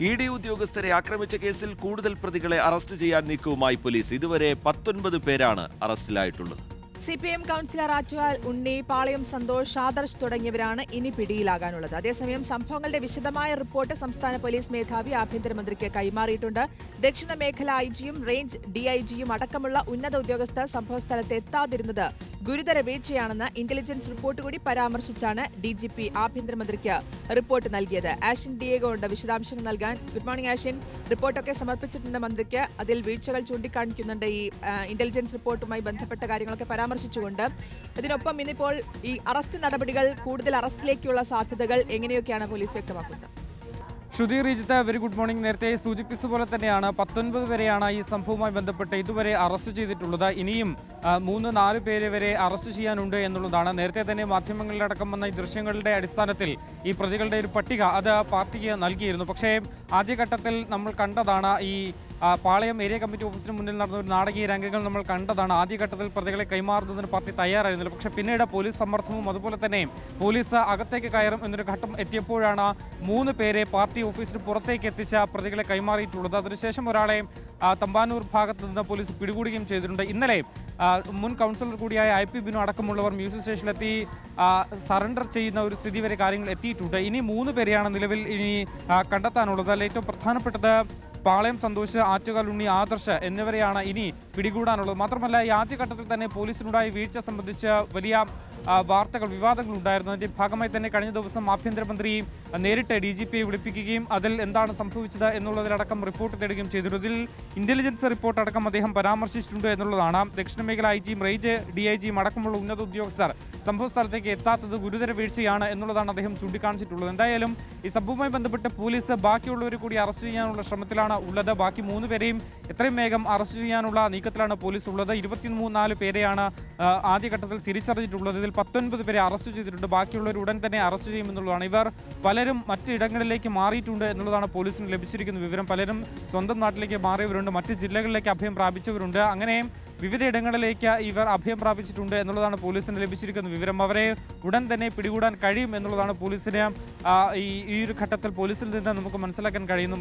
ED. ഉദ്യോഗസ്ഥരെ ആക്രമിച്ച കേസിൽ കൂടുതൽ പ്രതികളെ അറസ്റ്റ് ചെയ്യാൻ നീക്കവുമായി പോലീസ്. ഇതുവരെ 19 പേരാണ് അറസ്റ്റിലായിട്ടുള്ളത്. CPM കൗൺസിലർ ആറ്റുകാൽ ഉണ്ണി, പാളയം സന്തോഷ്, ആദർശ് തുടങ്ങിയവരാണ് ഇനി പിടിയിലാകാനുള്ളത്. അതേസമയം സംഭവങ്ങളുടെ വിശദമായ റിപ്പോർട്ട് സംസ്ഥാന പോലീസ് മേധാവി ആഭ്യന്തരമന്ത്രിക്ക് കൈമാറിയിട്ടുണ്ട്. ദക്ഷിണ മേഖല ഐജിയും റേഞ്ച് ഡിഐജിയും അടക്കമുള്ള ഉന്നത ഉദ്യോഗസ്ഥർ സംഭവസ്ഥലത്ത് എത്താതിരുന്നത് ഗുരുതര വീഴ്ചയാണെന്ന് ഇന്റലിജൻസ് റിപ്പോർട്ട് കൂടി പരാമർശിച്ചാണ് DGP ആഭ്യന്തരമന്ത്രിക്ക് റിപ്പോർട്ട് നൽകിയത്. ആഷിൻ ഡിയേഗോ ഉണ്ട് വിശദാംശങ്ങൾ നൽകാൻ. Good morning Ashin. റിപ്പോർട്ടൊക്കെ സമർപ്പിച്ചിട്ടുണ്ട് മന്ത്രിക്ക്. അതിൽ വീഴ്ചകൾ ചൂണ്ടിക്കാണിക്കുന്നുണ്ട് ഈ ഇന്റലിജൻസ് റിപ്പോർട്ടുമായി ബന്ധപ്പെട്ട കാര്യങ്ങളൊക്കെ പരാമർശിച്ചുകൊണ്ട്. ഇതിനൊപ്പം ഇന്നിപ്പോൾ ഈ അറസ്റ്റ് നടപടികൾ, കൂടുതൽ അറസ്റ്റിലേക്കുള്ള സാധ്യതകൾ എങ്ങനെയൊക്കെയാണ് പോലീസ് വ്യക്തമാക്കുന്നത്? ശ്രുതി, റീജിത്ത്, വെരി ഗുഡ് മോർണിംഗ്. നേരത്തെ സൂചിപ്പിച്ച പോലെ തന്നെയാണ് 19 പേരെയാണ് ഈ സംഭവവുമായി ബന്ധപ്പെട്ട് ഇതുവരെ അറസ്റ്റ് ചെയ്തിട്ടുള്ളത്. ഇനിയും 3-4 പേരെ വരെ അറസ്റ്റ് ചെയ്യാനുണ്ട് എന്നുള്ളതാണ്. നേരത്തെ തന്നെ മാധ്യമങ്ങളിലടക്കം വന്ന ഈ ദൃശ്യങ്ങളുടെ അടിസ്ഥാനത്തിൽ ഈ പ്രതികളുടെ ഒരു പട്ടിക അത് പാർട്ടിക്ക് നൽകിയിരുന്നു. പക്ഷേ ആദ്യഘട്ടത്തിൽ നമ്മൾ കണ്ടതാണ് ഈ പാളയം ഏരിയ കമ്മിറ്റി ഓഫീസിന് മുന്നിൽ നടന്ന ഒരു നാടകീയ രംഗങ്ങൾ നമ്മൾ കണ്ടതാണ്. ആദ്യഘട്ടത്തിൽ പ്രതികളെ കൈമാറുന്നതിന് പാർട്ടി തയ്യാറായിരുന്നില്ല. പക്ഷേ പിന്നീട് പോലീസ് സമ്മർദ്ദവും അതുപോലെ തന്നെ പോലീസ് അകത്തേക്ക് കയറും എന്നൊരു ഘട്ടം എത്തിയപ്പോഴാണ് 3 പേരെ പാർട്ടി ഓഫീസിന് പുറത്തേക്ക് എത്തിച്ച പ്രതികളെ കൈമാറിയിട്ടുള്ളത്. അതിനുശേഷം ഒരാളെ തമ്പാനൂർ ഭാഗത്ത് നിന്ന് പോലീസ് പിടികൂടുകയും ചെയ്തിട്ടുണ്ട്. ഇന്നലെ മുൻ കൗൺസിലർ കൂടിയായ IP ബിനു അടക്കമുള്ളവർ മ്യൂസിയം സ്റ്റേഷനിലെത്തി സറണ്ടർ ചെയ്യുന്ന ഒരു സ്ഥിതി വരെ കാര്യങ്ങൾ എത്തിയിട്ടുണ്ട്. ഇനി 3 പേരെയാണ് നിലവിൽ ഇനി കണ്ടെത്താനുള്ളത്. അതിൽ ഏറ്റവും പ്രധാനപ്പെട്ടത് പാളയം സന്തോഷ്, ആറ്റുകാൽ ഉണ്ണി, ആദർശ് എന്നിവരെയാണ് ഇനി പിടികൂടാനുള്ളത്. മാത്രമല്ല ഈ ആദ്യഘട്ടത്തിൽ തന്നെ പോലീസിനുണ്ടായ വീഴ്ച സംബന്ധിച്ച് വലിയ വാർത്തകൾ, വിവാദങ്ങൾ ഉണ്ടായിരുന്നു. അതിന്റെ ഭാഗമായി തന്നെ കഴിഞ്ഞ ദിവസം ആഭ്യന്തരമന്ത്രി നേരിട്ട് DGPയെ വിളിപ്പിക്കുകയും അതിൽ എന്താണ് സംഭവിച്ചത് എന്നുള്ളതിലടക്കം റിപ്പോർട്ട് തേടുകയും ചെയ്തിരുന്നു. ഇതിൽ ഇന്റലിജൻസ് റിപ്പോർട്ട് അടക്കം അദ്ദേഹം പരാമർശിച്ചിട്ടുണ്ട് എന്നുള്ളതാണ്. ദക്ഷിണ മേഖല IGയും റേഞ്ച് DIGയും അടക്കമുള്ള ഉന്നത ഉദ്യോഗസ്ഥർ സംഭവ സ്ഥലത്തേക്ക് എത്താത്തത് ഗുരുതര വീഴ്ചയാണ് എന്നുള്ളതാണ് അദ്ദേഹം ചൂണ്ടിക്കാണിച്ചിട്ടുള്ളത്. എന്തായാലും ഈ സംഭവവുമായി ബന്ധപ്പെട്ട് പോലീസ് ബാക്കിയുള്ളവരെ കൂടി അറസ്റ്റ് ചെയ്യാനുള്ള ശ്രമത്തിലാണ് ഉള്ളത്. ബാക്കി 3 പേരെയും എത്രയും വേഗം അറസ്റ്റ് ചെയ്യാനുള്ള നീക്കത്തിലാണ് പോലീസ് ഉള്ളത്. 24 പേരെയാണ് ആദ്യഘട്ടത്തിൽ തിരിച്ചറിഞ്ഞിട്ടുള്ളത്. ഇതിൽ 19 പേരെ അറസ്റ്റ് ചെയ്തിട്ടുണ്ട്. ബാക്കിയുള്ളവർ ഉടൻ തന്നെ അറസ്റ്റ് ചെയ്യുമെന്നുള്ളതാണ്. ഇവർ പലരും മറ്റിടങ്ങളിലേക്ക് മാറിയിട്ടുണ്ട് എന്നുള്ളതാണ് പോലീസിന് ലഭിച്ചിരിക്കുന്ന വിവരം. പലരും സ്വന്തം നാട്ടിലേക്ക് മാറിയവരുണ്ട്, മറ്റ് ജില്ലകളിലേക്ക് അഭയം പ്രാപിച്ചവരുണ്ട്. അങ്ങനെ വിവിധ ഇടങ്ങളിലേക്ക് ഇവർ അഭയം പ്രാപിച്ചിട്ടുണ്ട് എന്നുള്ളതാണ് പോലീസിന് ലഭിച്ചിരിക്കുന്ന വിവരം. അവരെ ഉടൻ തന്നെ പിടികൂടാൻ കഴിയും എന്നുള്ളതാണ് പോലീസിന് ഈ ഒരു ഘട്ടത്തിൽ പോലീസിൽ നിന്ന് നമുക്ക് മനസ്സിലാക്കാൻ കഴിയുന്നു.